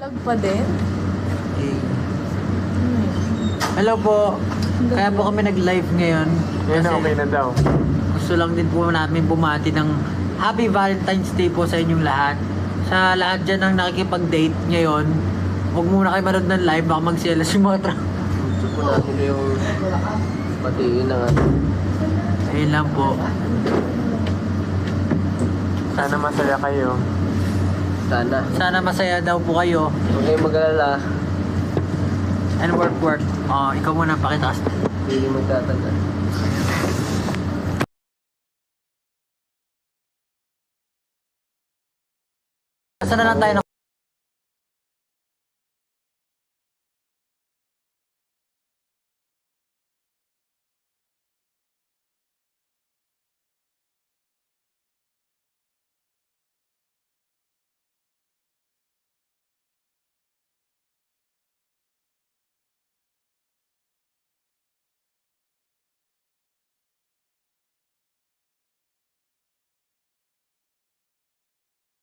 Tag pa din? Eh. Hello po. Kaya po kami nag-live ngayon. Yan Kasi okay na daw. gusto lang din po namin bumati ng Happy Valentine's Day po sa inyong lahat. Sa lahat dyan ang nakikipag-date ngayon, huwag muna kayo manood ng live, baka magselos yung mga Gusto po natin yung patiin ng ano. Ayun lang po. Sana masaya kayo. Sana. Sana masaya daw po kayo. Huwag kayong mag-alala. And work. Oh, ikaw muna pakita. Hindi magtatagal. Saan na lang tayo na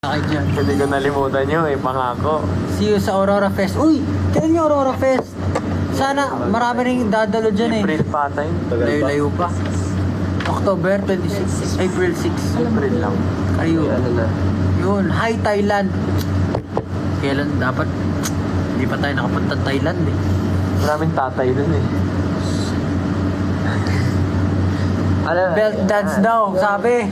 kayo dyan. Hindi ko nalimutan nyo eh, pangako. See you sa Aurora Fest. Uy! Kailan yung Aurora Fest? Sana marami rin dadalo dyan eh. April pa tayo. Layo-layo pa. October 26, April 6. April lang. Ayun. Ano na. Yun, hi Thailand. Kailan dapat? Hindi pa tayo nakapunta Thailand eh. Maraming tatay dun eh. Ano? Belt dance daw, sabi.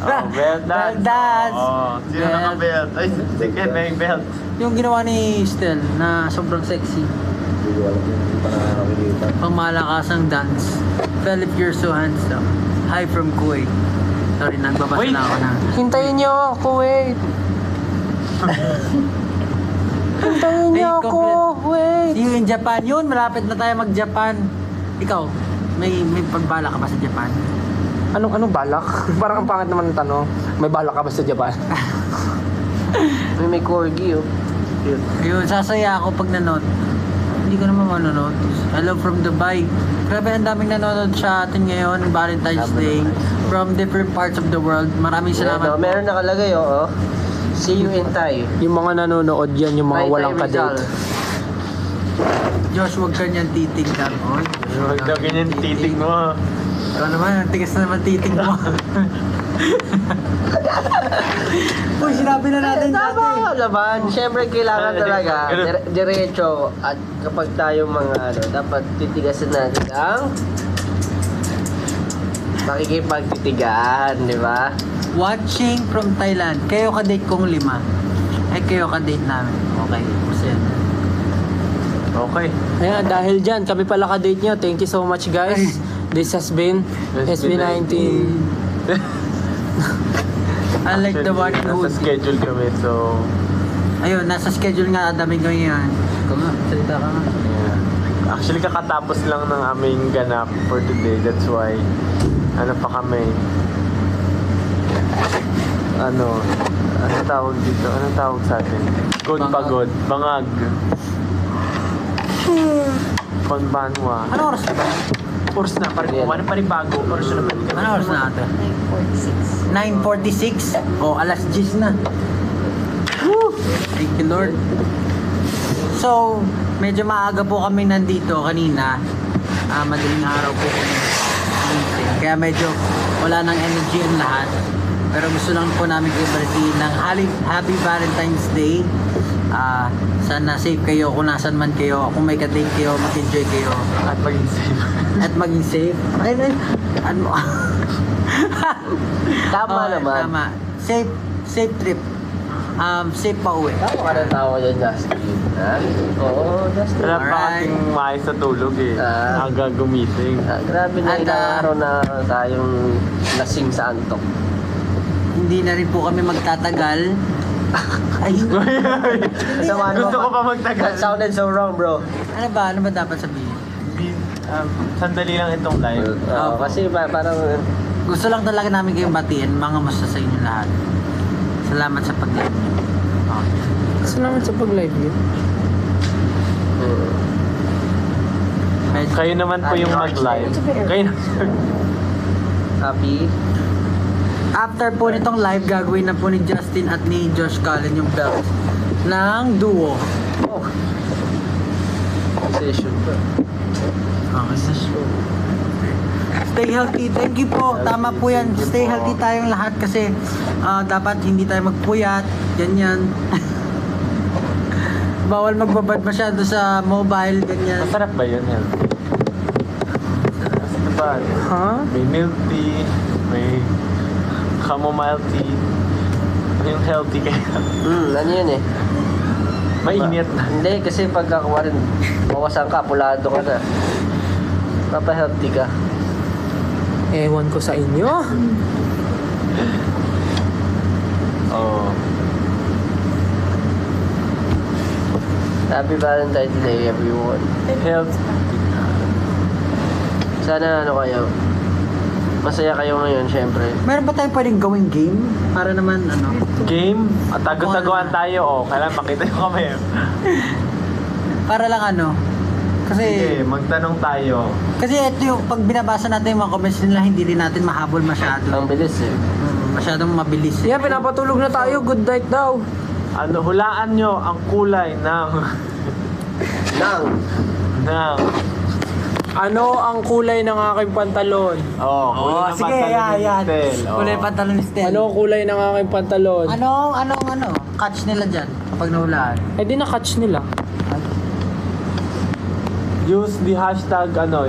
Oh, belt dance. Belt dance. Oh, sino Belt. naka-belt? Ay, sige, may belt. Yung ginawa ni Stel na sobrang sexy. Hindi ko alam yun. Hindi pa nakakakita. Pangmalakasang dance. Philip, you're so handsome. Hi from Kuwait. Sorry, nagbabasa Wait. na ako na. Hintayin niyo ako, wait. Hintayin Hey, niyo ako, wait. See you in Japan. Yun, malapit na tayo mag-Japan. Ikaw, may pagbala ka ba sa Japan? Anong balak? Parang ang pangit naman ng tanong. May balak ka ba sa Japan? May corgi, oh. Ayun, sasaya ako pag nanood. Hindi ko naman manonood. Hello from Dubai. Grabe, ang daming nanonood sa atin ngayon, Valentine's Day. From different parts of the world. Maraming salamat Ano, po. meron nakalagay, oh. See you in Thai. Yung mga nanonood yan, yung mga Thai walang Rizal. kadate. Josh, huwag ka niyan titignan. Oy, Huwag daw ganyan titig mo. Ikaw naman, ang tigas na naman titig mo. Uy, sinabi na natin dati. Tama naman. Siyempre, kailangan talaga diretso. At kapag tayo mga ano, dapat titigasan natin ang makikipagtitigaan, di ba? Watching from Thailand. Kayo ka-date kong 5. Ay, kayo ka-date namin. Okay, masaya. Okay. Ayan, dahil dyan, kami pala ka-date nyo. Thank you so much, guys. This has been SB19. I like the one Nasa who... schedule kami, so... Ayun, nasa schedule nga dami ngayon. Ikaw nga, salita ka nga. Yeah. Actually, kakatapos lang ng aming ganap for today. That's why, ano pa kami? Ano tawag dito? Ano tawag sa atin? Good Bangag. pagod. Bangag. Pagbanwa. Ano oras na ba? Oras na, ano panibago? Oras na naman. Ano oras na ate? 9:46. 9:46? O, alas 10 na. Woo! Thank you, Lord. So, medyo maaga po kami nandito kanina. Madaling araw po kami. Kaya medyo wala nang energy ang lahat. Pero gusto lang po namin kayo balitiin ng Happy Valentine's Day. Sana safe kayo kung nasan man kayo. Kung may ka-date kayo, mag-enjoy kayo. At maging safe. At maging safe. Ano? Tama Oo, naman. Tama. Safe trip. Safe pa uwi. Tama ka ng tawa dyan, Justin. Ha? Oo, Justin. Wala pa Alright. kasing maayos sa tulog eh. Ah. Aga gumising. Grabe na At, ilang araw na tayong lasing sa antok. Hindi na rin po kami magtatagal. Ay, Sama, Gusto ko pa magtagal. That sounded so wrong, bro. ano ba? Ano ba dapat sabihin? Sandali lang itong live. Kasi parang Gusto lang talaga namin kayong batiin, mga masa sa inyo lahat. Salamat sa pag-live niyo. Okay. Salamat sa pag-live yun. Medyo- Kayo naman po yung mag-live. Kayo na. happy. After po nitong live, gagawin na po ni Justin at ni Josh Cullen yung belt ng duo. Oh. Session pa. Okay, sa show. Stay healthy. Thank you po. Tama po yan. Stay healthy tayong lahat kasi dapat hindi tayo magpuyat. Ganyan. Bawal magbabad masyado sa mobile. Ganyan. Masarap ba yun, healthy? Masarap ba? Ha? May milk tea, may chamomile tea. Yung healthy kaya. Ano yun eh? Mainit na. Hindi, kasi pagkakuha rin, mawasan ka, pulado ka na. Papa-healthy ka. Ewan ko sa inyo. Oo. Happy Valentine's Day, everyone. Health. Sana ano kayo, masaya kayo ngayon, syempre. Meron ba tayong pwedeng gawing game? Para naman ano. Game. At tago-taguan tayo. Oh, kailangan makita nyo kami. Para lang ano. Kasi Sige, magtanong tayo. kasi ito yung pag binabasa natin yung mga comments nila hindi rin natin mahabol masyado. Ang bilis eh. Masyadong mabilis. Yeah, pinapatulog na tayo. Good night daw. Ano, hulaan nyo ang kulay ng... ng... Ano ang kulay ng aking pantalon? Oh, kulay ng sige, pantalon ni yan. Stel. Oh. Kulay pantalon ni Stel. Ano ang kulay ng aking pantalon? Anong catch nila dyan kapag nahulaan? Eh di na-catch nila. Use the hashtag ano.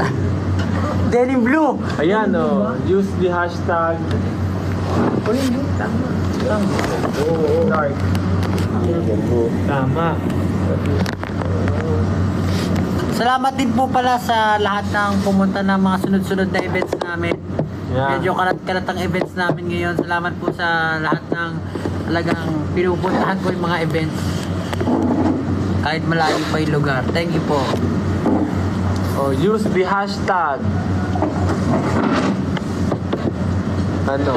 Denim blue! Ayan oh. Use the hashtag. Dark. Tama. Salamat din po pala sa lahat ng pumunta ng mga sunod-sunod na events namin. Yeah. Medyo kalat-kalat ang events namin ngayon. Salamat po sa lahat ng talagang pinupuntahan po yung mga events. Kahit malayo pa yung lugar. Thank you po. Oh, use the hashtag. Ano,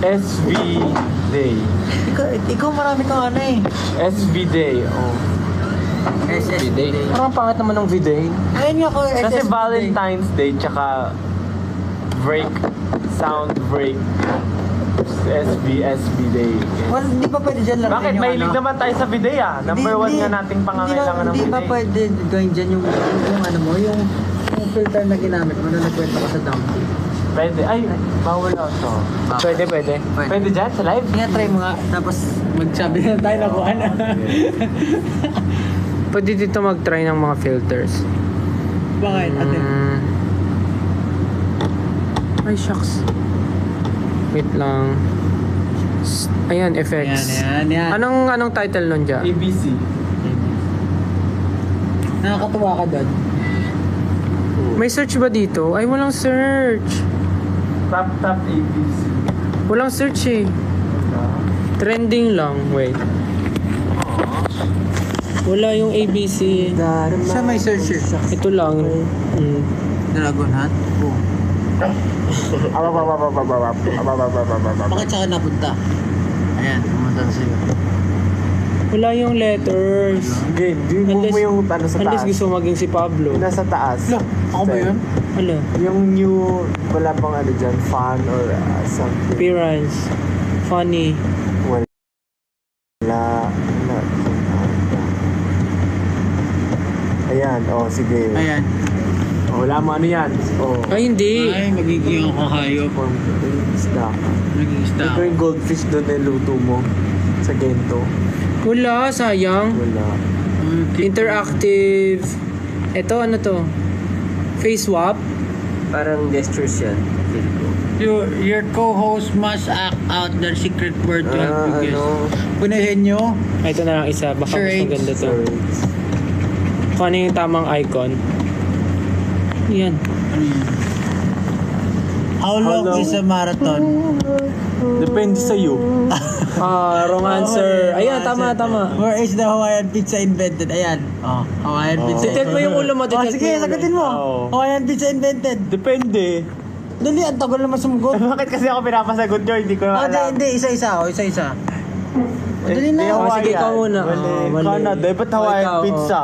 SV Day. Ikaw marami kang ano eh. SV Day. Oh. SSD Day. Parang pangit naman ng video. Ayun nga ko, Kasi SSD Day. Valentine's Day tsaka break, sound break. SB Day. Well, hindi pa pwede dyan lang. Bakit? Mahilig naman tayo sa bidet ah. Number 1 nga nating pangangailangan ng Hindi pa bidet. pwede gawin dyan yung ano mo, yung filter na ginamit mo na nagkwento ka sa download. Pwede. Ay, bawal to. Pwede. Pwede dyan sa live? Nga, try mo nga. Tapos magsabi na tayo na kung ano. Pwede dito mag-try ng mga filters. Bakit? Ate? Ay, shucks. Wait lang. Ayan, effects. Yan. Anong title nun dyan? ABC. Nakakatuwa ka doon. May search ba dito? Ay, walang search. Tap ABC. Walang search eh. Trending lang. Wait. Wala yung ABC. Sa may searcher. Ito lang. Dragon Hat? Oo. Bakit saka napunta? Ayan, pumunta na sa'yo. Wala yung letters. Game. Di mo yung ano sa Unless taas. gusto maging si Pablo. Nasa taas. Ako ba yun? Wala. Yung new, wala pang ano dyan, fun or something. Appearance. Funny. Wala. Ayan, oh, sige. Ayan. Oh, wala mo ano yan. Oh. Ay, hindi. Ay, magiging ako hayop. Form isda. Magiging isda Ito ako. yung goldfish doon na luto mo sa gento. Wala, sayang. Wala. Interactive. Ito, ano to? Face swap. Parang gestures yan. Feel ko. Your co-host must act out their secret word to help you guess. Punahin nyo. Ito na lang isa. Baka Sure, mas maganda to. Sorry. Kung ano yung tamang icon. Yan. How long is a marathon? Depende sa iyo. Wrong answer. Ayan, tama. Where is the Hawaiian pizza invented? Ayan. Oh, Hawaiian pizza. Tilt mo yung ulo mo. Oh, tilt sige, mo yung ulo. sagutin mo. Oo. Hawaiian pizza invented. Depende. Dali, ang tagal naman sumugot. Bakit kasi ako pinapasagot nyo? Hindi ko Oh, alam. hindi, isa-isa. Isa-isa. Dali na. Oh, sige, ikaw muna. Mali. Mali. Canada. Ba't Hawaiian Ikaw, pizza?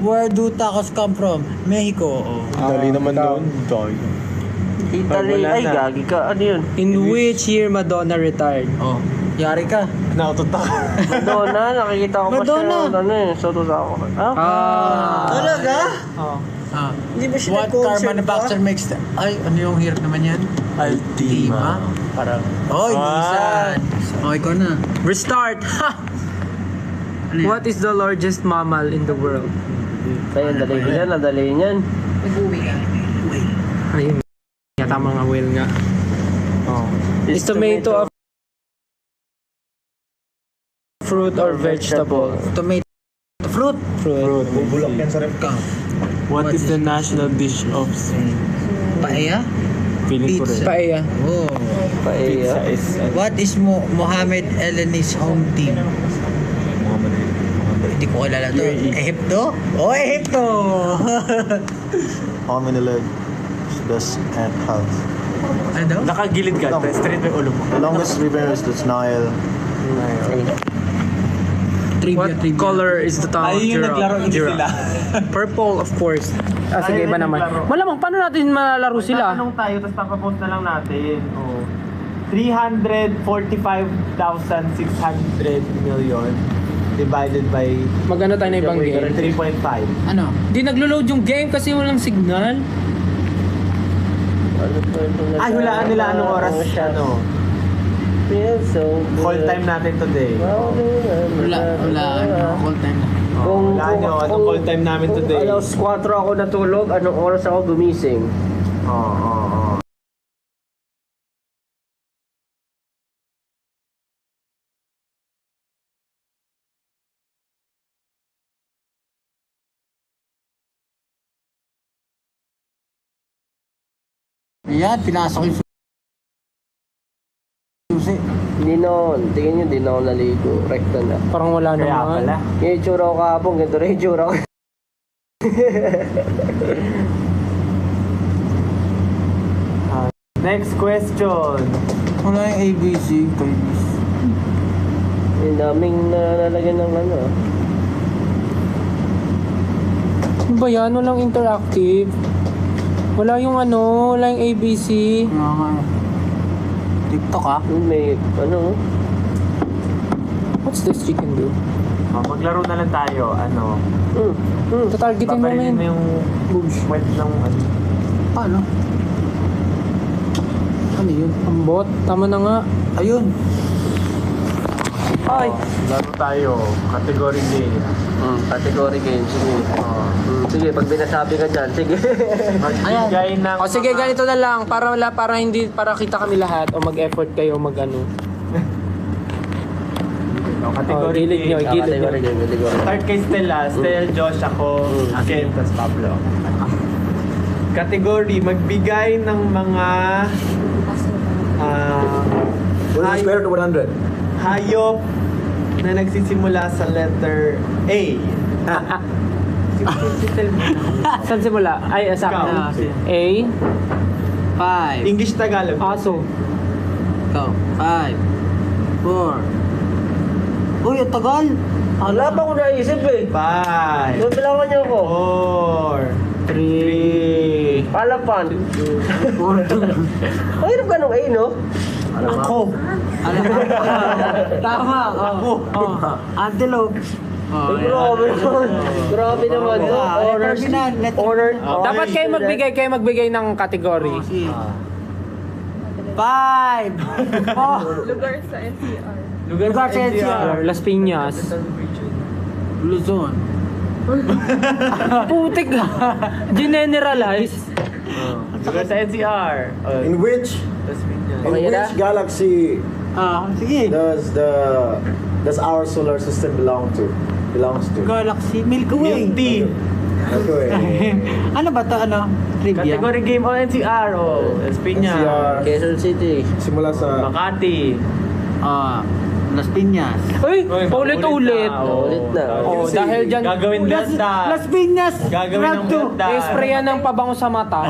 Where do tacos come from? Mexico. Oh. Dali naman doon. Italy. Wala Ay, na. gagi ka. Ano yun? In which year Madonna retired? Oh. Yari ka. Nautot ako. Madonna, nakikita ko pa Madonna. siya. Ano eh, so ako. Talaga? Oh. Hindi ba siya What car manufacturer makes the... Ay, ano yung hirap naman yan? Altima. Parang... Oh, Nissan. Oh, ikaw na. Restart! Ha! Ano yan? What is the largest mammal in the world? Kaya nadali niyan. Ayun. Yata mga whale nga. Oh. Is tomato a fruit or vegetable? Tomato. Fruit. Fruit. Bubulok yan sa rep ka. What is the national dish of Spain? Paella? Feeling ko rin. Pizza. Paella. Oh. Pizza Paella. is... What is Mohamed Eleni's home team? Hindi ko kilala to. Ehipto? Oh, Ehipto! How many legs does ant have? Ano daw? Nakagilid ka. Straight may ulo mo. The longest river is the Nile. What color is the tongue of giraffe? Purple, of course. Sige, iba naman. Malamang, paano natin malalaro sila? Tatanong tayo, tapos papapost na lang natin. Oh. 345,600 million divided by Magano tayo na ibang game? 3.5. Ano? Di naglo-load yung game kasi walang signal. Ay, hulaan nila anong oras, ano, call time natin today. Wala. Call time na. Oh, hulaan nyo, anong call time namin today. Alas 4 ako natulog, anong oras ako gumising? Oo. Ayan, pinasok yung susi. Tingin nyo, di na ako naligo. Rekta na. Parang wala Kaya naman. pala. Yung itsura ko kahapon, ganito rin yung itsura ko. Next question. Wala yung ABC. Yung daming nalalagyan ng ano. Ano ba yan? Walang interactive. Wala yung ano, wala yung ABC. TikTok ah. Yung may, ano, What's this chicken do? Oh, maglaro na lang tayo. Ano? Tatargetin mo Papainin mo yun. yung wet ng ano. Paano? Ano yun? Ang bot. Tama na nga. Ayun. Ay! Laro tayo. Category game. category game. Sige. Sige, pag binasabi ka dyan, sige. Magbigay ng... O sige, ganito na lang. Para kita kami lahat. O mag-effort kayo mag-ano. Category gilid nyo, game. gilid nyo. Category game, category. Start kay Stella. Stella, Josh, ako, Ken, tas Pablo. Category, magbigay ng mga... Square to 100. hayop na nagsisimula sa letter A. Saan simula? Ay, sa akin na. A. 5. English Tagalog. Aso. Ikaw. 5. 4. Uy, ang tagal. Wala pa ako naisip eh. 5. Bilangan niyo ako. 4. 3. Palapan. Ang hirap ka nung A, no? Ako. Tama. Antelope. Grabe naman. Grabe naman. Honors. Honor. Dapat kayo magbigay ng category. 5. Lugar sa NCR. Lugar sa NCR. Las Piñas. Luzon. Putik ka. Generalize. Lugar sa NCR. In which Okay na? galaxy Sige. does our solar system belongs to? Galaxy. Milky Way. Milty. Okay. Ano ba to? Ano? Trivia? Category game o NCR. Las Piñas. NCR. Quezon City. Simula sa Makati. Las Piñas. Uy, paulit-ulit. Ulit na. Oh, dahil dyan, Gagawin blenda. Las Piñas. Gagawin ng blenda. i-sprayan ng pabango sa mata.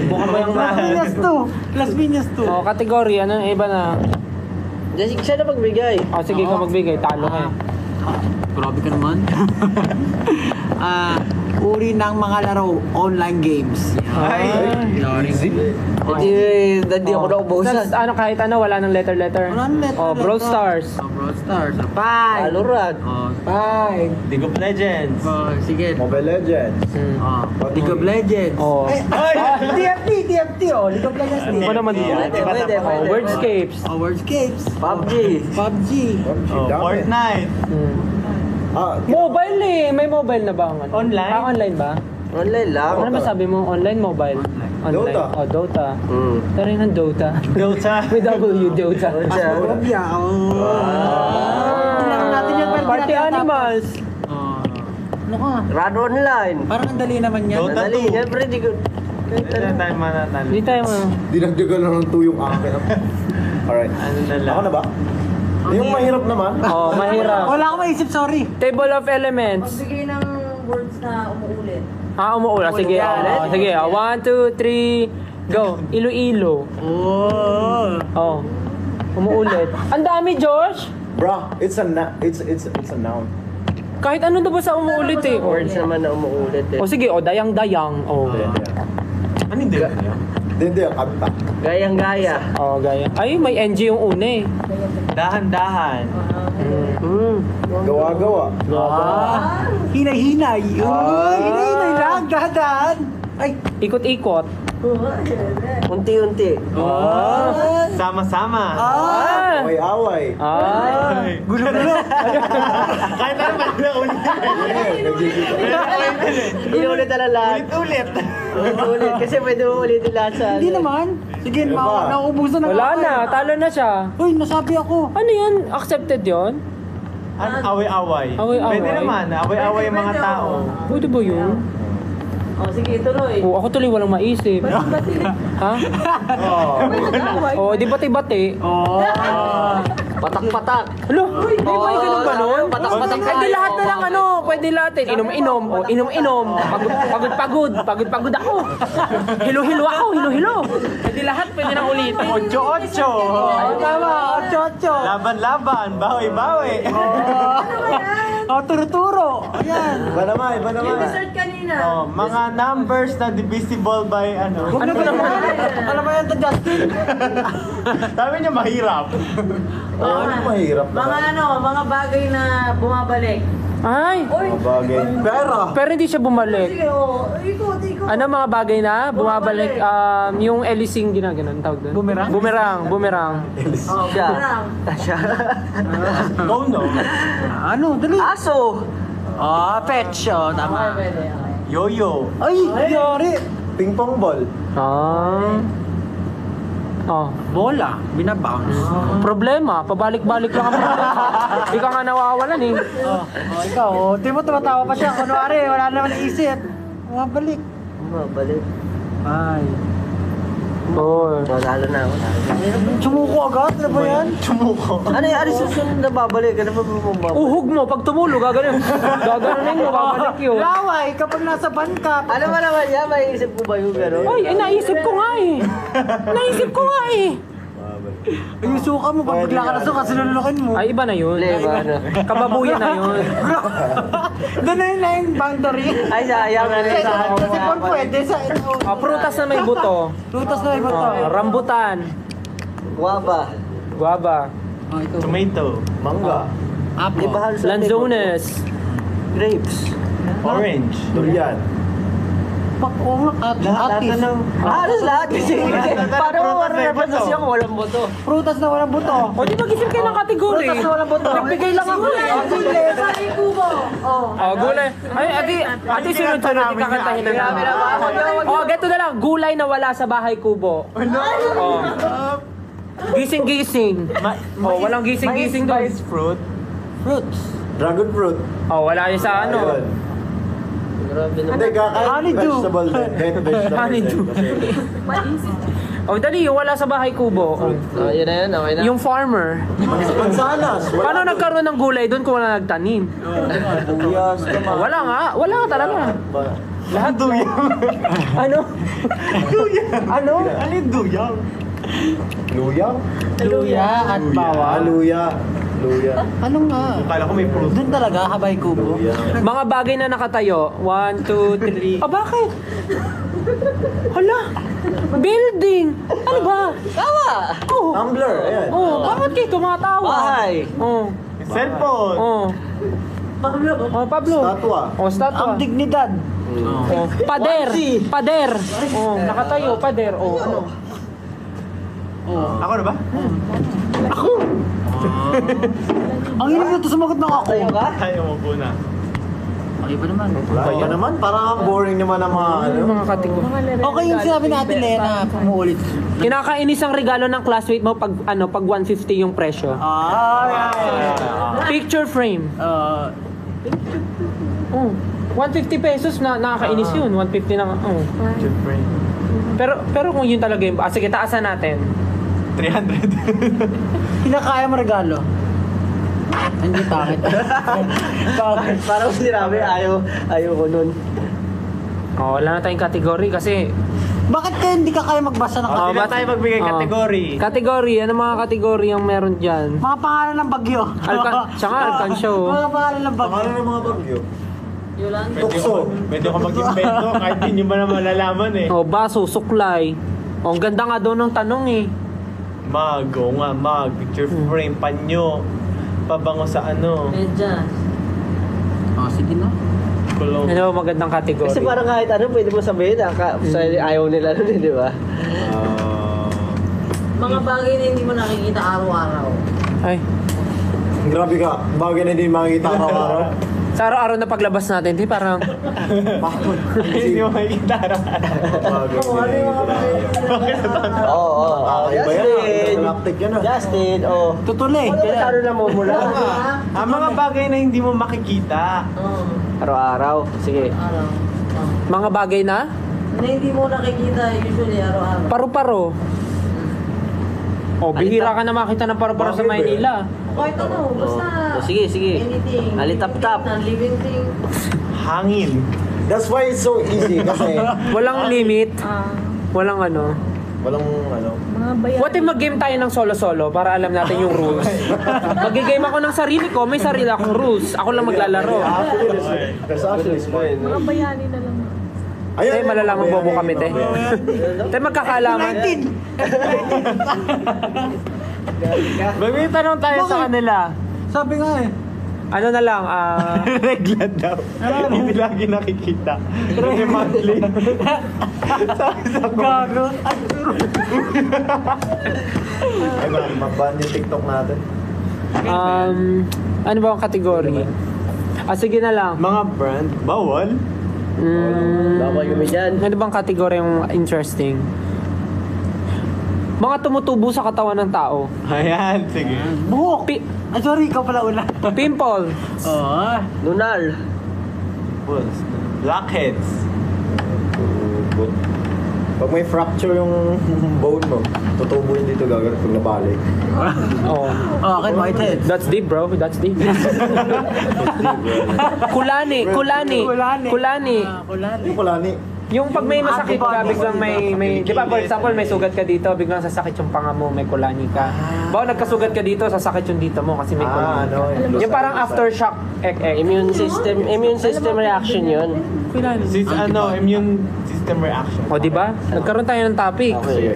Buka mo yung Las Piñas to. Las Piñas to. Oh, category. Ano yung iba na? Jessica, siya na magbigay. Oh, sige, ikaw magbigay. Talo ka. Grabe ka naman. uri ng mga laro, online games. Ay, easy. Hindi ako naubusan. Tapos ano, kahit ano, wala nang letter. Wala nang letter, Oh, Brawl letter. Stars. Brawl Stars. 5. Valorant. 5. League of Legends. Sige. Mobile Legends. League of Legends. Oh. TFT. Oh, League of Legends. Ano naman yun? Pwede. Wordscapes. Wordscapes. PUBG. PUBG. Oh, Fortnite. Mobile eh. May mobile na ba? Ang ano? Online? Online ba? Online lang. Ano ba sabi mo? Online, mobile? Online. Dota. Oh, Dota. Mm. Pero yun ang Dota. Dota. May W, Dota. Phobia. Tingnan natin yung Party Animals. Ano ka? Run online. Parang ang dali naman yan. Dota. Madali. Siyempre, di ko... Hindi na tayo manatalo. Hindi tayo Dinagdagan lang ng 2 yung akin. Alright. Ano na lang? Ako na ba? Yung mahirap naman. Oh, mahirap. Wala akong maisip, sorry. Table of Elements. Magbigay ng words na umuulit. Umuula. Sige. Sige. 1, 2, 3, go. Iloilo. Oh. Umuulit. Ang dami, Josh. Bro, it's a noun. Kahit ano daw ba sa umuulit eh. Words naman na umuulit eh. O sige, dayang-dayang. Oh. Ano hindi? Hindi, ang kanta. Gayang-gaya. Oh, gaya. Ay, may NG yung una eh. Dahan-dahan. Gawa-gawa. Hinay-hinay. Hinay-hinay lang. Dahan. Ay. Ikot-ikot. Unti-unti. Sama-sama. Away-away. Gulo-gulo. Kahit ano ba na ulit. Inuulit na lang. Ulit-ulit. Ulit. Kasi pwede mo ulitin lahat sa... Hindi naman. Sige, nauubusan na Wala ako. na, talo na siya. Uy, nasabi ako. Ano yun? Accepted yun? Ano? Away-away. Away-away? Pwede naman. Away-away yung mga tao. Pwede ba yun? Oh, sige, tuloy. Oh, ako tuloy walang maisip. Ha? Oh, di bati-bati. Patak-patak. Alo, di ba ganun ba nun? Patak-patak Pwede lahat na lang ano, pwede lahat eh. Inom-inom, o inom-inom. Pagod ako. Hilo-hilo ako, hilo-hilo. Pwede lahat, pwede nang ulitin. 8-8. Tama, 8-8. Laban-laban. Bawi-bawi. Turo-turo. Ayan. Iba naman. Yung dessert kanina. Oh, mga numbers na divisible by ano. Ano ba naman? Ano ba yan to, Justin? Sabi niya mahirap. Ano mahirap Mga naman? mga bagay na bumabalik. Ay, Mga bagay. Pera. pero hindi siya bumalik. Sige, ikot. Ano mga bagay na bumabalik? Yung Elising ginaganon tawag doon. Bumerang? Bumerang. Siya. Parang. Go no. Ano? Dali. Aso. Fetch. Tama. Pwede. Yo-yo. Ay, yari. Ping pong ball. Bola. Binabounce. Problema, pabalik-balik lang ang problema. Hindi ka nga nawawalan eh. Ikaw, di mo tumatawa pa siya. Kunwari, wala naman naisip. Balik. Mabalik. Ay. Lalo na ako. Sumuko agad? Ano ba yan? Ano yung susunod na babalik? Ano ba babalik? Uhog mo, pag tumulo, gaganon. Gaganon mo, babalik yun. Laway kapag nasa bangka. Ano ba naman yan? May isip mo ba yung gano'n? Ay, naisip ko nga eh. Naisip ko nga eh. Ay, yung suka mo, pag bigla ka na suka, sinulukin mo. Ay, iba na yun. Diba? Ano? Kababuyan na yun. Doon na yun na yung boundary. Ay, sayang na rin sa ako. Kasi kung pwede sa Prutas na may buto. Lutas na iba to. Rambutan. Guwaba. Guava. Tomato. Mangga. Di ba halos Lanzones. grapes? Orange. Durian. Lahat ng... Halos lahat kasi. Paano mo Prutas na represent buto. siya kung walang boto? Prutas na walang buto. O di mag-isip kayo ng kategory. Prutas na walang buto. Nagbigay lang ako eh. Sabi kubo. Oh. Gulay. Ay, ati sunod-sunod, kakantahin na namin. Ganito na lang. Gulay na wala sa bahay kubo. Oh. Gising-gising. Walang gising-gising doon. Mais fruit. Fruits. Dragon fruit. Wala yun sa ano. Ayun. Hindi, kahit Honeydew. vegetable din. Kahit vegetable Honeydew. din. Dali, yung wala sa bahay kubo. Yun na yun, okay na. Yung farmer. Mansanas. Paano nagkaroon ng gulay doon kung wala nagtanim? Buyas. Wala nga. Wala nga talaga. Lahat duyang. Ano? Ano? Ano yung duyang? Luyang. Luya at bawal. Luya. Luya. Ano nga? Akala ko may fruit. Doon talaga, Habay Kubo. Mga bagay na nakatayo. 1, 2, 3. Ah, bakit? Hala! Building! Ano ba? Tawa! Oh, Tumblr, ayan. oh, bakit kayo tumatawa? Bahay. Oh, Cellphone. oh. Pablo. Oh, Pablo. Statwa. Oh, statwa. Ang dignidad. Oh. Pader. Pader. Oh, nakatayo, pader. Oh, ano? Ako na ba? Ang hirap nito sumagot ng ako. Tayo mo po na. Okay ba naman? Kaya naman, parang boring naman ang mga ano. Mga kategorya. Okay yung sinabi natin, Lena, pumuulit. Kinakainis ang regalo ng classmate mo pag ano, pag 150 yung presyo. Picture frame. Oh, 150 pesos na nakakainis yun. 150 na. Oh. Siyempre. Pero kung yun talaga yung sige, taasan natin. 300. Pinakaya mo regalo. Hindi bakit. Bakit? Parang sinabi, ayaw ko nun. Oh, wala na tayong kategory kasi Bakit kaya hindi ka kaya magbasa ng Oh, Hindi na tayo magbigay Oh. category. Kategory, ano mga kategory ang meron dyan? mga pangalan ng bagyo? Siya nga, Alcansyo. Mga pangalan ng bagyo. Pangalan ng mga bagyo. Yolanda. Pwede ko mag-invento kahit hindi nyo ba na malalaman eh. Oh, baso, suklay. Oh, ang ganda nga doon ng tanong eh. Mag, oo nga, mag. Picture frame, panyo. Pabango sa ano. Medyas. Oh, sige na. Kulong. Ano magandang kategory? Kasi parang kahit ano, pwede mo sabihin, ayaw nila nun eh, di ba? Mga bagay na hindi mo nakikita araw-araw. Ay, Grabe ka. Bagay na din makikita araw-araw. sa araw-araw na paglabas natin, di parang Bakit? Hindi mo makikita Bagay na din. Oo, Iba yan. Galactic yan ah. Justin, Tutuloy. Ano masyado na mumula? Ang mga bagay na hindi mo makikita. Oo. Araw-araw. Sige. Araw. Oh. mga bagay na Na hindi mo nakikita usually araw-araw. paru-paro. Oh, bihira ka na makita ng paru-paro sa Bakit ba yan? Maynila. Kahit ano, basta Sige. anything. Alitap-tap. Living thing. Hangin. That's why it's so easy kasi Walang limit, walang ano. walang ano. Mga bayan. What if mag-game tayo ng solo-solo para alam natin yung rules? Mag-game ako ng sarili ko, may sarili akong rules. Ako lang maglalaro. That's actually fine. Mga bayani na lang. Te, malalaman bobo kami, te. Te, magkakaalaman. May tanong tayo sa kanila. Sabi nga eh. Ano na lang, Regla daw. Hindi lagi nakikita. Kasi monthly. Gago. Ay ba, mag-ban yung TikTok natin. ano ba ang kategory? Sige na lang. Mga brand, bawal. Bawal kami dyan. Ano bang kategory yung interesting? Mga tumutubo sa katawan ng tao. Ayan, sige. Buhok. Ay, sorry, ikaw pala una. Pimple. Oo. Lunar. Blackheads. Pag may fracture yung bone mo, tutubo yun dito gagawin pag nabalik. Oh. Okay, whitehead. That's deep, bro. That's deep. Kulani. Kulani. Yung kulani. Yung pag may masakit ka, biglang may di ba for example, may sugat ka dito, biglang sasakit yung panga mo, may kulani ka. Bawa nagkasugat ka dito, sasakit yung dito mo kasi may kulani. ano. Yung parang aftershock Immune system reaction yun. Immune system reaction. O di ba? Nagkaroon tayo ng topic. Sige.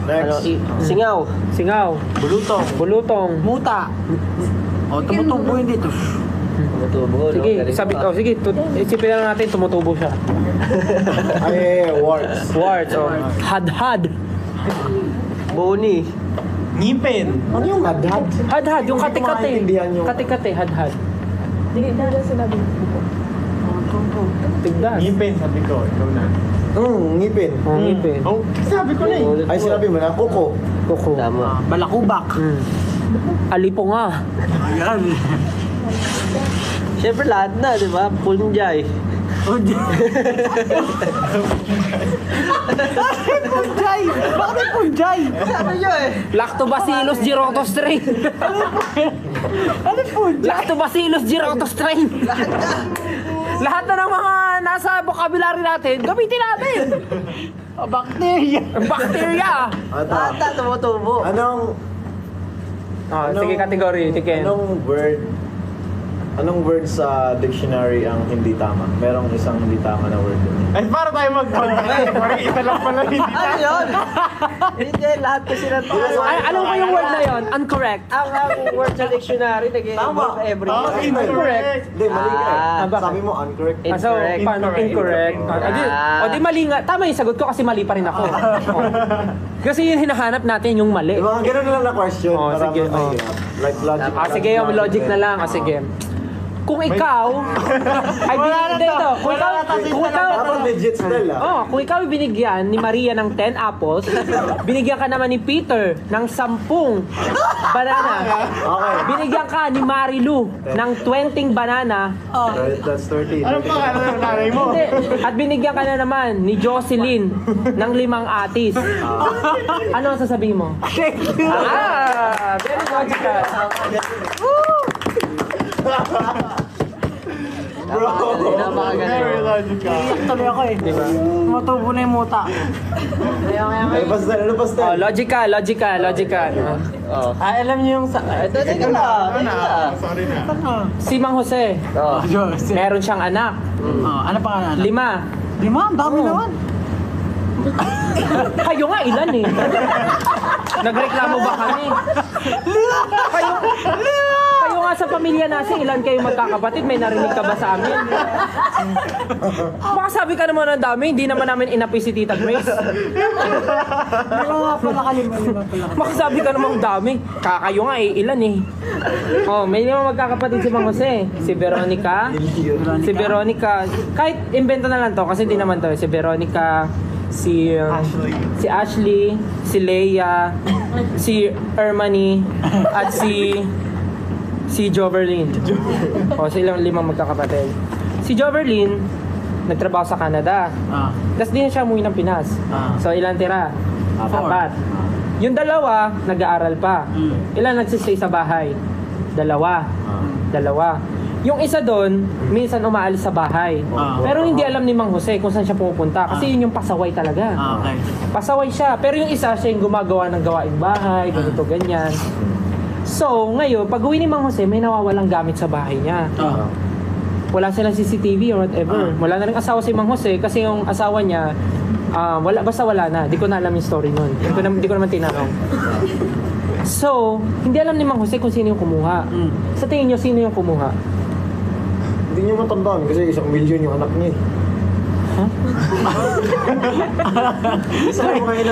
Next. Singaw. Singaw, Bulutong. bulutong. Muta. O, tumutubo yun dito. Tumutubo, no? Sige, sige, isipin lang natin tumutubo siya. Ay, warts. Warts, hadhad. Boni. Ngipin. Ano yung hadhad? Hadhad, yung Hindi ko kate-kate. maintindihan yung- Kate-kate, hadhad. Hindi na lang sinabi. Tigdas. Ngipin, sabi ko. Ikaw na. Ngipin. Oh, ngipin. Oh, sabi ko na eh. Ay, sinabi mo na, kuko. Kuko. Tama. Balakubak. Alipo nga. Ayan. Siyempre lahat na, di ba? Punjay. Punjay! Bakit may punjay? Ano nyo eh? Lactobacillus girotostrain. Ano punjay? Lactobacillus girotostrain. Lahat na ng mga nasa vocabulary natin, gamitin natin. Bacteria. Bacteria. Ata. Lahat na tumutubo. Anong Oh, sige, category. Tiken. Anong word sa dictionary ang hindi tama? Merong isang hindi tama na word dun. Ay, para tayo mag-contact. Isa lang pala hindi Ano yun? Hindi, lahat kasi ng tayo. Ay, alam ko yung word na yon? Incorrect. Ang word sa dictionary, nag-involve every Oh, word. incorrect. Hindi, mali ka eh. Ah, bakit? Sabi mo incorrect. Ah, so, Incorrect. paano? Incorrect. O di mali nga. Tama yung sagot ko kasi mali pa rin ako. Oh. Kasi yung hinahanap natin yung mali. Mga ganun lang na question. Oh, para sige, mahirap. Like logic. Sige, yung logic na lang. Sige. Kung ikaw, ay hindi ito. Kung ikaw, Dapat legit style ah. kung ikaw ay binigyan ni Maria ng 10 apples, binigyan ka naman ni Peter ng 10 banana. Okay. Binigyan ka ni Marilu ng 20 banana. That's 30. Anong pangalan ng nanay mo? Hindi. At binigyan ka na naman ni Jocelyn ng 5 atis. Ano ang sasabihin mo? Very logical. Very logical. Tuloy ako eh. Diba? Matubo na yung muta. Ay, pastel. Ano pastel? Logical. Alam niyo yung sa... Ito, teka na. Sorry na. Si Mang Jose, Oh. meron siyang anak. ano pa nga? 5. 5? Ang dami naman. Kayo nga, ilan eh? Nagreklamo ba kami? Kayo nga sa pamilya natin, ilan kayo magkakapatid? May narinig ka ba sa amin? Baka sabi ka naman ng dami, hindi naman namin inapi si Tita Grace. Lima pala. Baka sabi ka naman dami. Kakayo nga eh, ilan eh? Oh, may 5 magkakapatid si Mang Jose. Si Veronica. Si Veronica. Kahit invento na lang to, kasi di naman to. Si Veronica, si Ashley, si Leia, si Ermani, at si Joverlyn. O, silang 5 magkakapatid. Si Joverlyn, nagtrabaho sa Canada. Tapos di na siya umuwi ng Pinas. So, ilan tira? 4. Yung 2, nag-aaral pa. Ilan nagsistay sa bahay? 2. Yung isa doon, minsan umaalis sa bahay. Pero hindi alam ni Mang Jose kung saan siya pupunta. Kasi yun yung pasaway talaga. Okay. Pasaway siya. Pero yung isa, siya yung gumagawa ng gawaing bahay, ganito, ganyan. So, ngayon, pag uwi ni Mang Jose, may nawawalang gamit sa bahay niya. Wala silang CCTV or whatever. Wala na rin asawa si Mang Jose kasi yung asawa niya, basta wala na. Di ko na alam yung story nun. Di ko naman tinanong. So, hindi alam ni Mang Jose kung sino yung kumuha. Sa tingin niyo, sino yung kumuha? Hindi nyo matandaan kasi 1 million yung anak niya.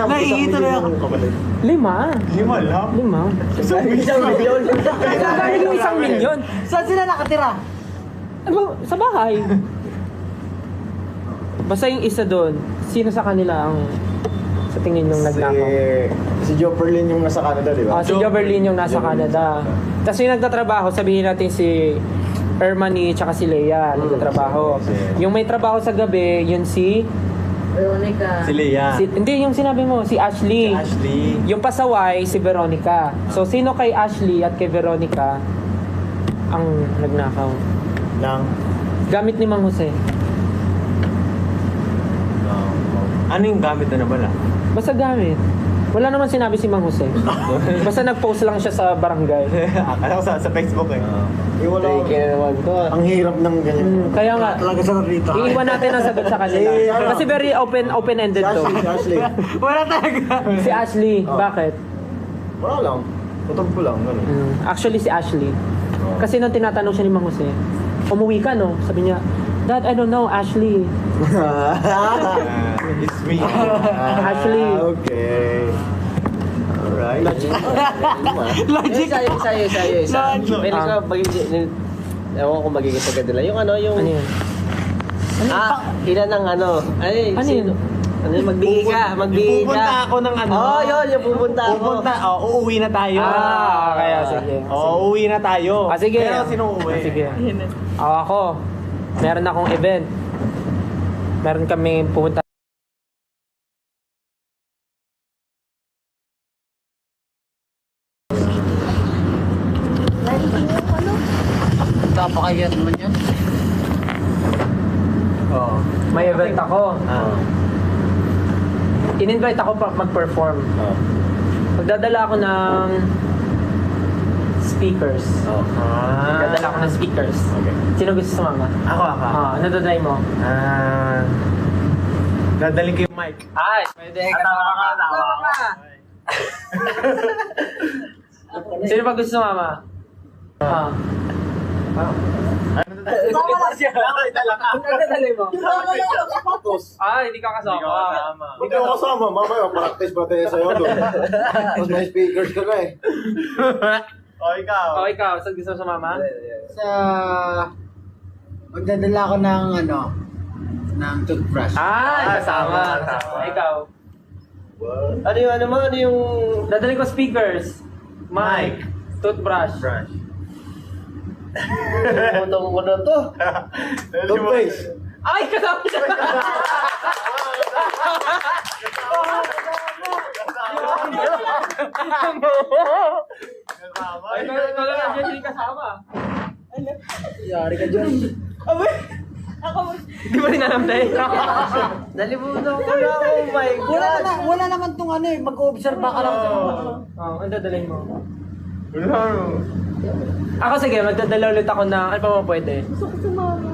Naiito na ako. 5. 5 lang. 5. Isang milyon. Dahil yung 1 milyon. Saan sila nakatira? Ano, sa bahay. Basta yung isa doon, sino sa kanila ang sa tingin yung nagnakaw? Si Joe Perlin yung nasa Canada, di ba? Si Joverlyn yung nasa Canada. Tapos yung nagtatrabaho, sabihin natin si Ermani tsaka si Leia nagtatrabaho. Yung may trabaho sa gabi, yun si Veronica. Si Leia. hindi, yung sinabi mo, si Ashley. Ashley. Yung pasaway, si Veronica. So, sino kay Ashley at kay Veronica ang nagnakaw? Nang... Gamit ni Mang Jose. Ano yung gamit na wala? Basta gamit. Wala naman sinabi si Mang Jose. Basta nag-post lang siya sa barangay. Akala ko sa Facebook eh. wala. Kaya naman to. Ang hirap ng ganyan. Kaya nga, Talaga sa rito. iiwan natin ang sagot sa kanila. Kasi very open-ended Si to. Ashley. Wala talaga. Si Ashley, bakit? Wala lang. Tutog ko lang. Ganun. Actually, si Ashley. Kasi nung tinatanong siya ni Mang Jose, umuwi ka, no? Sabi niya, Dad, I don't know, Ashley. It's me. Ashley. Okay. Alright. Logic. Sa'yo. Pwede ka magiging... Ewan ko magiging sagad nila. Yung ano, yung... Ano yun? Ilan ng ano? Ay, Ano sino? yun? Ano yun? Magbigay ka. Pupunta ako ng ano. Oo, yun. Yung pupunta ako. Uuwi na tayo. Kaya sige. Uuwi na tayo. Sige. Pero sino uuwi? Sige. Ako, meron akong event. Meron kami pupunta. Napakayat naman yun. Oo. May event ako. In-invite ako mag-perform. Magdadala ako ng speakers. Magdadala ako ng speakers. Okay. Sino gusto sumama? Ako. Ano dadalhin mo? Dadaling ko yung mic. Ay, pwede. Tawa ka. Sino pa gusto sumama? Dadalhin mo? Hindi ka kasama. Huwag ka kasama, mamaya practice pa tayo sa'yo doon. Tapos may speakers ka na eh. O ikaw, saan gusto mo sumama? Sa... Magdadala ako ng ng toothbrush. Kasama. Ikaw. Ano yung... Dadalhin ko speakers. Mic. Toothbrush. Utong ko na to. Toothpaste. Ay, kasama siya! Ikaw lang nandiyan, hindi kasama. Yari ka dyan. Hindi mo rin alam dahil. Nalimutan ko na. Oh my God. Wala naman tong mag-observe ka lang. Ang dadalhin mo? Ako sige, magdadala ulit ako ng, ano pa mo pwede? Gusto ko sumama.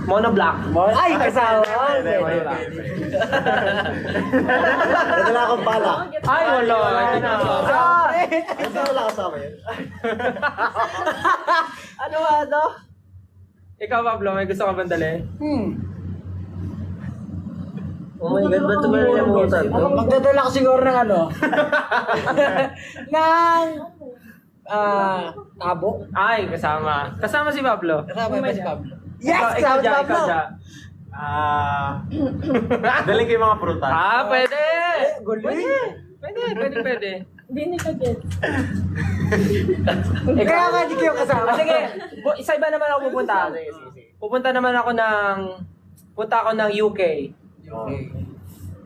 Mono black. Ay, kasama! Mono black. Nadala akong bala. Ay, wala. Hindi na. Hindi wala kasama yun. Ano? Ikaw, Pablo, may gusto ka bang dali? Oh my God, ba't mo nalimutan to? Magdadala ko siguro ng ng... abo? Ay, kasama. Kasama si Pablo. Kasama ba si Pablo? Ikaw dyan, ikaw dyan. Daling ko yung mga prutas. Pwede! Gulo. Pwede. Hindi ni ka get. Kaya nga di kayo kasama. Sige, isa iba naman ako pupunta. Pupunta naman ako ng UK.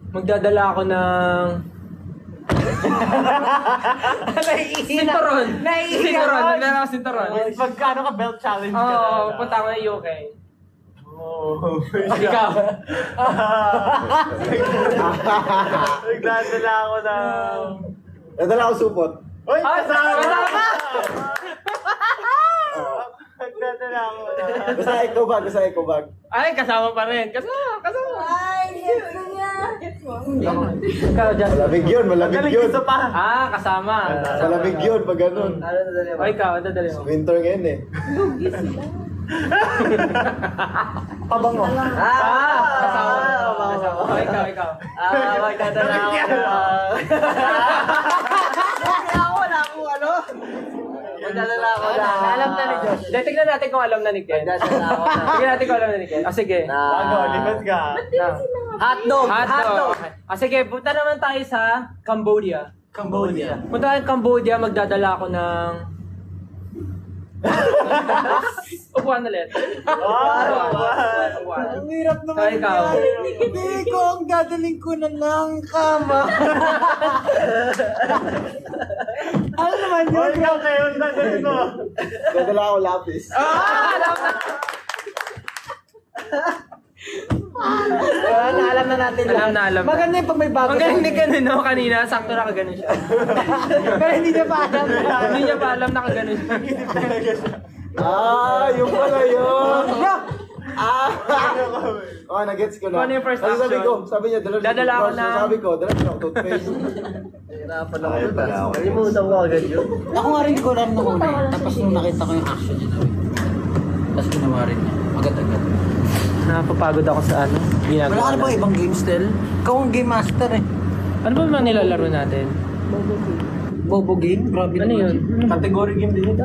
Magdadala ako ng... Sinturon. Sinturon. Magdadala ako sinturon. Magkano ka belt challenge ka Oo, na? pupunta ako ng UK. Ikaw. Ikaw. Nagdadala ako ng... Nadala akong supot. Uy! Kasama! Nagdadala ako ng... Basta eco bag. Ay, kasama pa rin. Kasama. Ay, yes na niya. Gets mo? Ikaw, Justin. Malamig yun. Daling gusto pa. Kasama. Malamig yun pag ganun. Ano nadali mo? O ikaw, ano dali mo? Winter ngayon eh. Pabango. Kasama. O ikaw. Magdadala ako ng... Wala akong ano. Magdadala ako na... Alam na ni Josh. Tignan natin kung alam na ni Ken. Magdadala ako na... Tignan natin kung alam na ni Ken. Sige. Bago, lipat ka. Hotdog! Hotdog. Sige, punta naman tayo sa Cambodia. Punta tayo sa Cambodia, magdadala ako ng... Upuan ulit. Upuan. Ang hirap So, naman ikaw. Hindi ko ang dadaling ko na ng kama. Ano naman yun? Hoy, ikaw kayo, dadalhin mo. Nadala ako lapis. Alam na natin. Alam. Maganda yung pag may bago. Ang galing ni ganun, no? Kanina, sakto na kaganon siya. Pero hindi niya pa alam. Hindi niya pa alam na kaganon siya. Yung pala yun. Nag-gets ko na. Ano yung first Kasi sabi action? ko, sabi niya, Dadala ako na- Sabi ko, dala ko toothpaste. Hirapan ako dun. Nalimutan ko agad yun. Ako nga rin ko alam nung una. Tapos nung nakita ko yung action niya. Tapos ginawa rin niya. Agad-agad. Napapagod ako sa ano. Ginagawa Wala ka na bang ibang game still? Ikaw ang game master eh. Ano ba mga nilalaro natin? Bobo game? Grabe Ano yun? Category game din yun.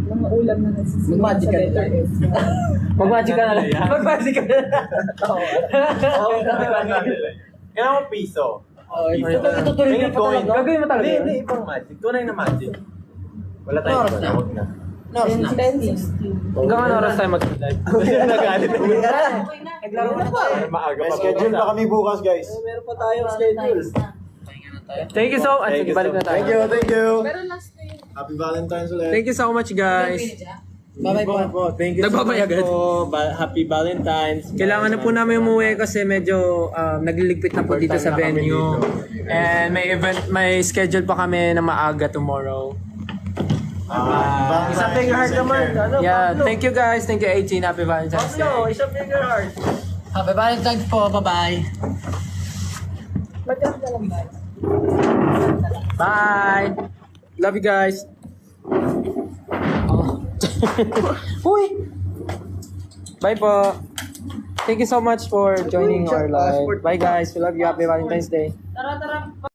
Mga ulam na nasusunod Mag-magic sa ka letter na. S. Mag-magic ka na lang. Mag-magic ka na lang. Kailangan mo piso. Itutuloy May na pa coin. talaga. Gagawin mo talaga yun? Hindi, ibang magic. Tunay na magic. Wala tayong Oras iba na. na, huwag na. Nors na. 10:16. Hanggang ano oras tayo mag-live? Nagalit na yun. Naglaro na tayo. Maaga May pa schedule pa kami bukas, guys. Meron pa tayong schedule. Thank you so much. Thank you Balik na tayo. Thank you. Pero last na yun. Happy Valentine's ulit. Thank you so much, guys. Bye-bye po. Thank you Nagbabay agad. po. Happy Valentine's. Kailangan na po namin umuwi kasi medyo nagliligpit na po dito sa Overtime na kami venue. dito. And may schedule pa kami na maaga tomorrow. Isang finger heart naman. Ano? Yeah, thank you guys. Thank you 18. Happy Valentine's Day. Pablo, isang finger heart. Happy Valentine's po. Bye-bye. Mag-up na lang guys. Bye. Love you guys. Uy. Bye po. Thank you so much for joining our live. Bye guys. We love you. Happy Valentine's Day. Tara.